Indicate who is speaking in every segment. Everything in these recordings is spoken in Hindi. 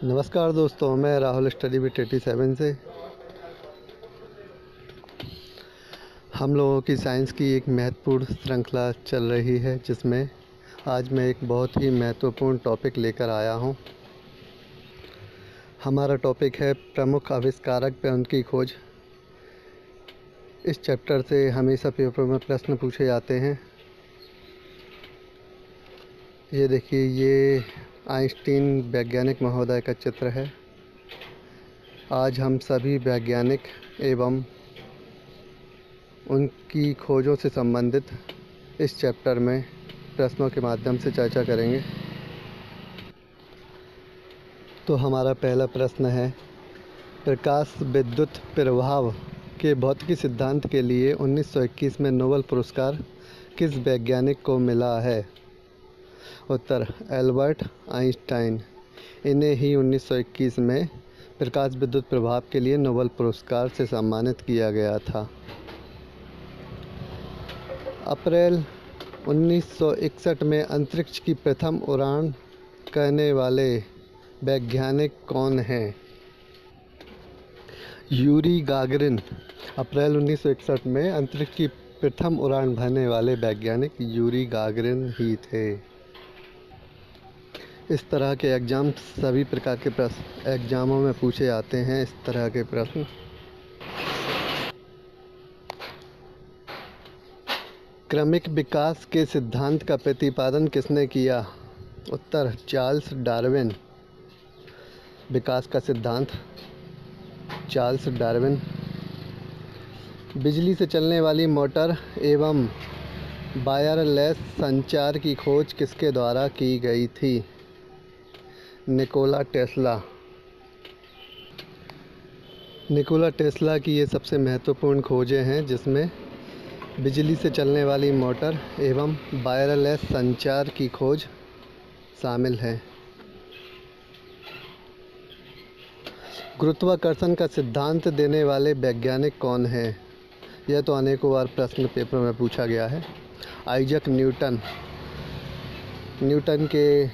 Speaker 1: नमस्कार दोस्तों, मैं राहुल स्टडी विद 87 से। हम लोगों की साइंस की एक महत्वपूर्ण श्रृंखला चल रही है, जिसमें आज मैं एक बहुत ही महत्वपूर्ण टॉपिक लेकर आया हूं। हमारा टॉपिक है प्रमुख आविष्कारक व उनकी खोज। इस चैप्टर से हमेशा पेपर में प्रश्न पूछे जाते हैं। ये देखिए, ये आइंस्टीन वैज्ञानिक महोदय का चित्र है। आज हम सभी वैज्ञानिक एवं उनकी खोजों से संबंधित इस चैप्टर में प्रश्नों के माध्यम से चर्चा करेंगे। तो हमारा पहला प्रश्न है, प्रकाश विद्युत प्रभाव के भौतिकी सिद्धांत के लिए 1921 में नोबेल पुरस्कार किस वैज्ञानिक को मिला है? उत्तर, एल्बर्ट आइंस्टाइन। इन्हें ही 1921 में प्रकाश विद्युत प्रभाव के लिए नोबेल पुरस्कार से सम्मानित किया गया था। अप्रैल 1961 में अंतरिक्ष की प्रथम उड़ान करने वाले वैज्ञानिक कौन हैं? Yuri Gagarin. अप्रैल 1961 में अंतरिक्ष की प्रथम उड़ान भरने वाले वैज्ञानिक यूरी गागरिन ही थे। इस तरह के एग्ज़ाम सभी प्रकार के प्रश्न एग्ज़ामों में पूछे जाते हैं। इस तरह के प्रश्न। क्रमिक विकास के सिद्धांत का प्रतिपादन किसने किया? उत्तर, चार्ल्स डार्विन। विकास का सिद्धांत चार्ल्स डार्विन। बिजली से चलने वाली मोटर एवं वायरलेस संचार की खोज किसके द्वारा की गई थी? Nikola Tesla. निकोला टेस्ला की ये सबसे महत्वपूर्ण खोजें हैं, जिसमें बिजली से चलने वाली मोटर एवं वायरलेस संचार की खोज शामिल है। गुरुत्वाकर्षण का सिद्धांत देने वाले वैज्ञानिक कौन हैं? यह तो अनेकों बार प्रश्न पेपर में पूछा गया है। Isaac Newton. न्यूटन के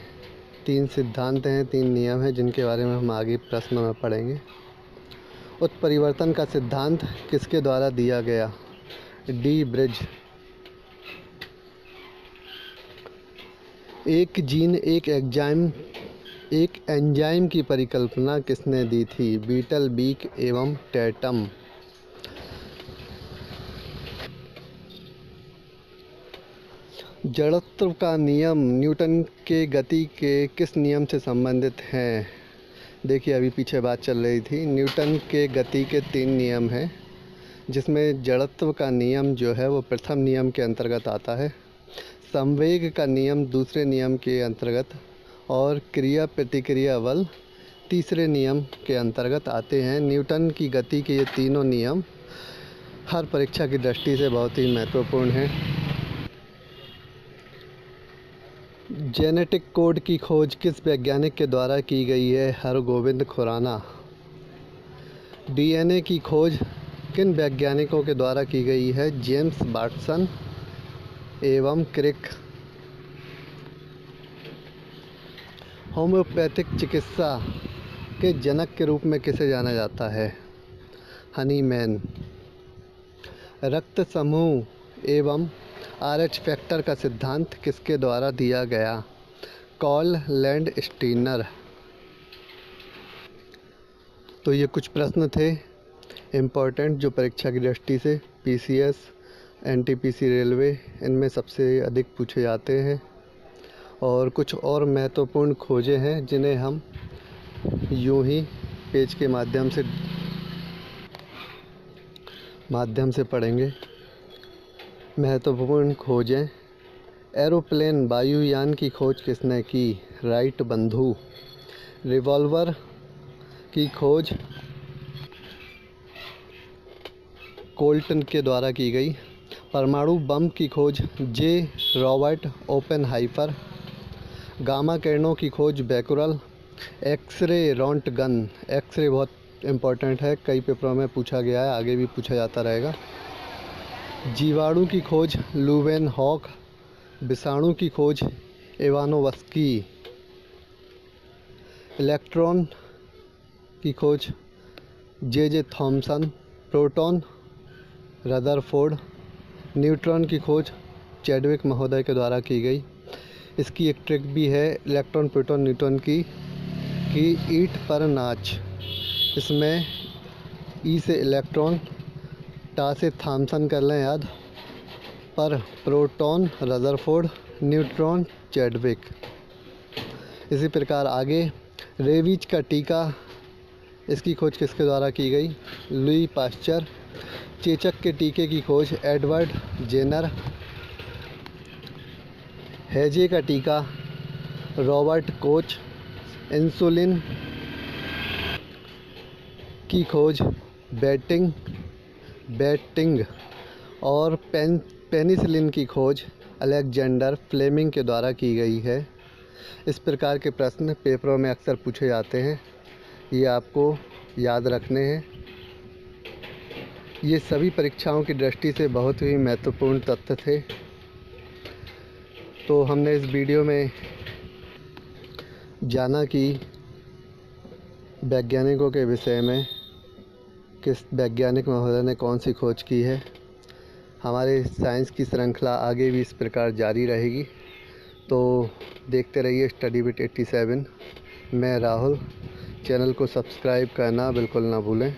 Speaker 1: 3 सिद्धांत हैं, 3 नियम हैं, जिनके बारे में हम आगे प्रश्न में पढ़ेंगे। उत्परिवर्तन का सिद्धांत किसके द्वारा दिया गया? D bridge. एक जीन एक एंजाइम की परिकल्पना किसने दी थी? बीटल, बीक एवं टैटम। जड़त्व का नियम न्यूटन के गति के किस नियम से संबंधित है? देखिए, अभी पीछे बात चल रही थी। न्यूटन के गति के 3 नियम हैं, जिसमें जड़त्व का नियम जो है वो प्रथम नियम के अंतर्गत आता है, संवेग का नियम दूसरे नियम के अंतर्गत और क्रिया प्रतिक्रिया बल तीसरे नियम के अंतर्गत आते हैं। न्यूटन की गति के ये तीनों नियम हर परीक्षा की दृष्टि से बहुत ही महत्वपूर्ण हैं। जेनेटिक कोड की खोज किस वैज्ञानिक के द्वारा की गई है? हरगोविंद खुराना। डीएनए की खोज किन वैज्ञानिकों के द्वारा की गई है? जेम्स वाटसन एवं क्रिक। होम्योपैथिक चिकित्सा के जनक के रूप में किसे जाना जाता है? हनीमैन। रक्त समूह एवं RH फैक्टर का सिद्धांत किसके द्वारा दिया गया? Karl Landsteiner. तो ये कुछ प्रश्न थे इम्पोर्टेंट, जो परीक्षा की दृष्टि से PCS, NTPC रेलवे, इनमें सबसे अधिक पूछे जाते हैं। और कुछ और महत्वपूर्ण खोजें हैं, जिन्हें हम यूं ही पेज के माध्यम से पढ़ेंगे। महत्वपूर्ण खोजें। एरोप्लेन वायुयान की खोज किसने की? राइट बंधु। रिवॉल्वर की खोज कोल्टन के द्वारा की गई। परमाणु बम की खोज जे रॉबर्ट ओपेनहाइमर। गामा किरणों की खोज बैकुरल। X ray Roentgen. एक्सरे बहुत इम्पोर्टेंट है, कई पेपरों में पूछा गया है, आगे भी पूछा जाता रहेगा। जीवाणु की खोज लुवेनहॉक। विषाणु की खोज इवानोव्स्की। इलेक्ट्रॉन की खोज J Thomson, proton Rutherford, neutron की खोज चैडविक महोदय के द्वारा की गई। इसकी एक ट्रिक भी है इलेक्ट्रॉन प्रोटॉन न्यूट्रॉन की ईंट पर नाच। इसमें ई से इलेक्ट्रॉन, टा से थॉमसन कर लें याद, पर प्रोटॉन रदरफोर्ड, न्यूट्रॉन चैडविक। इसी प्रकार आगे रेबीज का टीका, इसकी खोज किसके द्वारा की गई? Louis Pasteur. चेचक के टीके की खोज एडवर्ड जेनर। हैजे का टीका रॉबर्ट कोच। इंसुलिन की खोज बेटिंग और पेनिसिलिन की खोज अलेक्जेंडर फ्लेमिंग के द्वारा की गई है। इस प्रकार के प्रश्न पेपरों में अक्सर पूछे जाते हैं, ये आपको याद रखने हैं। ये सभी परीक्षाओं की दृष्टि से बहुत ही महत्वपूर्ण तथ्य थे। तो हमने इस वीडियो में जाना कि वैज्ञानिकों के विषय में किस वैज्ञानिक महोदय ने कौन सी खोज की है। हमारे साइंस की श्रृंखला आगे भी इस प्रकार जारी रहेगी, तो देखते रहिए स्टडी विद 87। मैं राहुल। चैनल को सब्सक्राइब करना बिल्कुल ना भूलें।